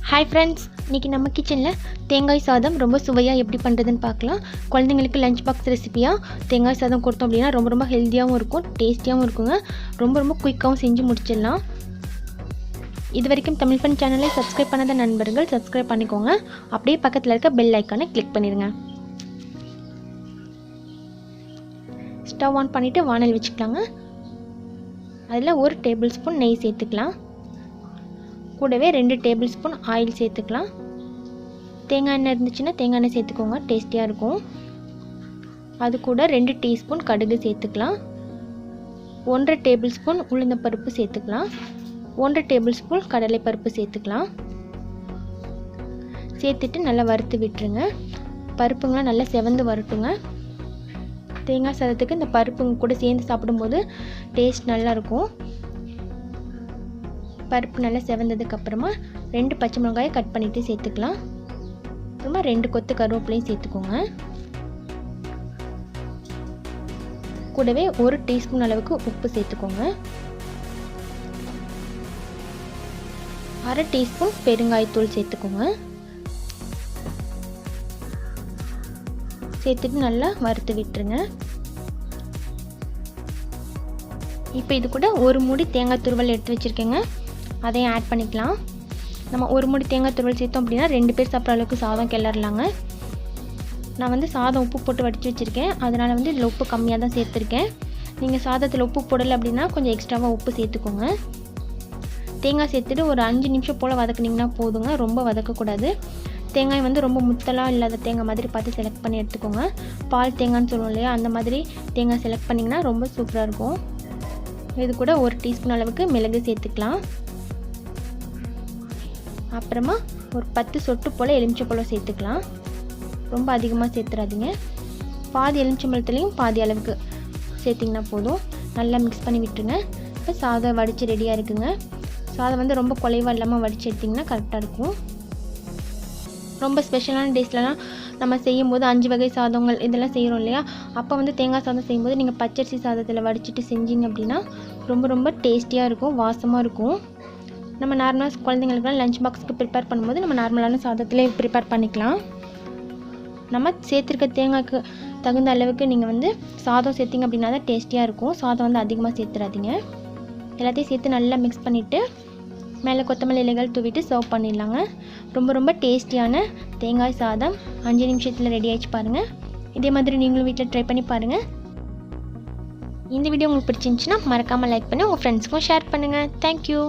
Hi friends, இன்றைக்கி நம்ம கிச்சனில் தேங்காய் சாதம் ரொம்ப சுவையாக எப்படி பண்ணுறதுன்னு பார்க்கலாம். குழந்தைங்களுக்கு லஞ்ச் பாக்ஸ் ரெசிபியாக தேங்காய் சாதம் கொடுத்தோம் அப்படின்னா ரொம்ப ஹெல்த்தியாகவும் இருக்கும், டேஸ்டியாகவும் இருக்குங்க. ரொம்ப குயிக்காகவும் செஞ்சு முடிச்சிடலாம். இது வரைக்கும் தமிழ் ஃபன் சேனலை சப்ஸ்கிரைப் பண்ணாத நண்பர்கள் சப்ஸ்கிரைப் பண்ணிக்கோங்க. அப்படியே பக்கத்தில் இருக்க பெல் ஐக்கானை கிளிக் பண்ணிடுங்க. ஸ்டவ் ஆன் பண்ணிவிட்டு வானல் வச்சுக்கலாங்க. அதில் 1 டேபிள் ஸ்பூன் நெய் சேர்த்துக்கலாம். கூடவே 2 டேபிள் ஸ்பூன் ஆயில் சேர்த்துக்கலாம். தேங்காய் எண்ணெய் இருந்துச்சுன்னா தேங்காய் எண்ணெய் சேர்த்துக்கோங்க, டேஸ்டியாக இருக்கும். அது கூட 2 டீஸ்பூன் கடுகு சேர்த்துக்கலாம். 1 டேபிள் ஸ்பூன் உளுந்தம்பருப்பு சேர்த்துக்கலாம். 1 டேபிள் ஸ்பூன் கடலைப்பருப்பு சேர்த்துக்கலாம். சேர்த்துட்டு நல்லா வறுத்து விட்டுருங்க. பருப்புங்களாம் நல்லா செவந்து வரட்டுங்க. தேங்காய் சாதத்துக்கு இந்த பருப்புங்க கூட சேர்ந்து சாப்பிடும்போது டேஸ்ட் நல்லாயிருக்கும். பருப்பு நல்லா செவந்ததுக்கப்புறமா 2 பச்சை மிளகாயை கட் பண்ணிவிட்டு சேர்த்துக்கலாம். அப்புறமா 2 கொத்து கருவேப்பிலையும் சேர்த்துக்கோங்க. கூடவே 1 டீஸ்பூன் அளவுக்கு உப்பு சேர்த்துக்கோங்க. 1/2 டீஸ்பூன் பெருங்காயத்தூள் சேர்த்துக்கோங்க. சேர்த்துட்டு நல்லா வறுத்து விட்டுருங்க. இப்போ இது கூட 1 மூடி தேங்காய் துருவல் எடுத்து வச்சுருக்கேங்க, அதையும் ஆட் பண்ணிக்கலாம். நம்ம 1 மூடி தேங்காய் துருவல் சேர்த்தோம் அப்படின்னா 2 பேர் சாப்பிட்ற அளவுக்கு சாதம் கிளறலாங்க. நான் சாதம் உப்பு போட்டு வடித்து வச்சுருக்கேன், அதனால் இதில் உப்பு கம்மியாக தான் சேர்த்துருக்கேன். நீங்கள் சாதத்தில் உப்பு போடலை அப்படின்னா கொஞ்சம் எக்ஸ்ட்ராவாக உப்பு சேர்த்துக்கோங்க. தேங்காய் சேர்த்துட்டு ஒரு 5 நிமிஷம் போல் வதக்குனிங்கன்னா போதுங்க, ரொம்ப வதக்கக்கூடாது. தேங்காய் ரொம்ப முத்தலாக இல்லாத தேங்காய் மாதிரி பார்த்து செலக்ட் பண்ணி எடுத்துக்கோங்க. பால் தேங்காய்னு சொல்லுவோம் இல்லையா, அந்த மாதிரி தேங்காய் செலக்ட் பண்ணிங்கன்னா ரொம்ப சூப்பராக இருக்கும். இது கூட 1 டீஸ்பூன் அளவுக்கு மிளகு சேர்த்துக்கலாம். அப்புறமா ஒரு 10 சொட்டு போல் எலுமிச்சைப்பழம் சேர்த்துக்கலாம். ரொம்ப அதிகமாக சேர்த்துறாதீங்க. பாதி எலுமிச்சம்பழத்துலேயும் பாதி அளவுக்கு சேர்த்திங்கன்னா போதும். நல்லா மிக்ஸ் பண்ணி விட்டுருங்க. இப்போ சாதம் வடித்து ரெடியாக இருக்குங்க. சாதம் ரொம்ப குலைவாக இல்லாமல் வடித்து எடுத்திங்கன்னா கரெக்டாக இருக்கும். ரொம்ப ஸ்பெஷலான டேஸ்லலாம் நம்ம செய்யும்போது 5 வகை சாதங்கள் இதெல்லாம் செய்கிறோம் இல்லையா, அப்போ தேங்காய் சாதம் செய்யும்போது நீங்கள் பச்சரிசி சாதத்தில் வடிச்சிட்டு செஞ்சீங்க அப்படின்னா ரொம்ப டேஸ்டியாக இருக்கும், வாசமாக இருக்கும். நம்ம நார்மலாக குழந்தைங்களுக்குலாம் லஞ்ச் பாக்ஸுக்கு ப்ரிப்பேர் பண்ணும்போது நம்ம நார்மலான சாதத்திலே ப்ரிப்பேர் பண்ணிக்கலாம். நம்ம சேர்த்துருக்க தேங்காய்க்கு தகுந்த அளவுக்கு நீங்கள் சாதம் சேர்த்திங்க அப்படின்னா தான் டேஸ்டியாக இருக்கும். சாதம் அதிகமாக சேர்த்துறாதீங்க. எல்லாத்தையும் சேர்த்து நல்லா மிக்ஸ் பண்ணிவிட்டு மேலே கொத்தமல்லி இலைகள் தூவிட்டு சர்வ் பண்ணிடலாங்க. ரொம்ப டேஸ்டியான தேங்காய் சாதம் 5 நிமிஷத்தில் ரெடி ஆகிடுச்சு பாருங்கள். இதே மாதிரி நீங்களும் வீட்டில் ட்ரை பண்ணி பாருங்கள். இந்த வீடியோ உங்களுக்கு பிடிச்சிருந்துச்சுன்னா மறக்காமல் லைக் பண்ணி உங்கள் ஃப்ரெண்ட்ஸ்க்கும் ஷேர் பண்ணுங்கள். தேங்க்யூ.